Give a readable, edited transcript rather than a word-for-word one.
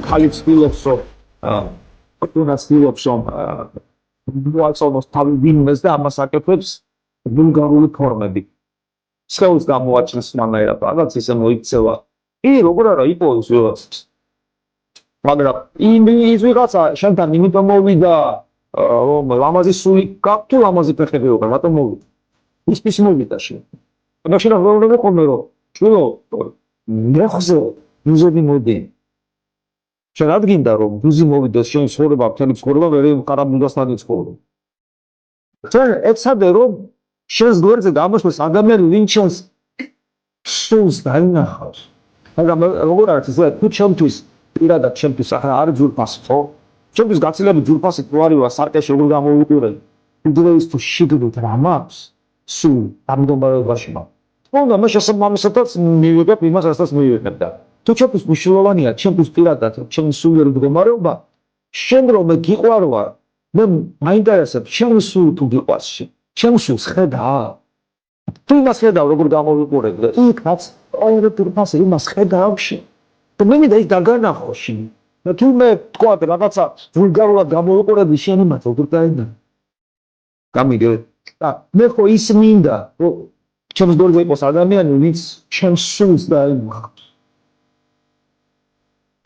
ხალიფს ვცდილობს რომ კულტურას ვცდილობს რომ მოაწონოს თავი ვინმეს და ამას აკეთებს ბულგარული ფორმები. სხეულს გამოაჩენს მანერად, რაღაც ისე მოიქცევა. როგორ არა იპოვოს ვიღაცას. მაგრამ ის ვიღაცა შენთან იმიტომ მოვიდა რომ ლამაზი სული გაქვს თუ ლამაზი ფეხები უყარ, რატომ მოვიდა? ის მოვიდა შენ. და შენ აღარ ვიყოლმე რომ ჭულო ნეხზე მუზები მოდი. შენ ადგინდა რომ ბუზი მოვიდეს შენ ცხოვრება მთელი ცხოვრება ვერ ყარაბულდასთან იცხოვრო. შენ ეცადე რომ შენს გვერდზე გამოსვლას ადამიანი ვინც შენს სულს დაინახავს. მაგრამ როგორ არის ეს თუ ჩემთვის პირადად ჩემთვის არ ძურფასი ხო? ჩემთვის გაცილებით ძურფასი თუ არისვა სარკეში როგორ გამოვიყურე. უდრეის თუ შიგნით რა მაქვს? სულ დამდგომარეობაში მაქვს. თქონდა მე შესაბამისად მივიღებ იმას რასაც მივიღებ და თუ ჩემთვის მნიშვნელოვანია ჩემთვის პირადად ჩემი სულიერი მდგომარეობა შენ რომ მე გიყვარვა მე მაინტერესებს ჩემი სული თუ გიყვარს ჩემ სულს ხედავ თუ იმას ხედავ როგორ გამოვიყურებ და იქაც ორი თურფასი იმას ხედავში და მე მინდა ის დაგანახოში და თუ მე თქვა რაღაცა ვულგარულად გამოვიყურები შენ იმას როგორ დაინა გამიგე და მე ხო ის მინდა რომ ჩემს გვერდზე იყოს ადამიანი ვინც ჩემს სულს დაიმახავს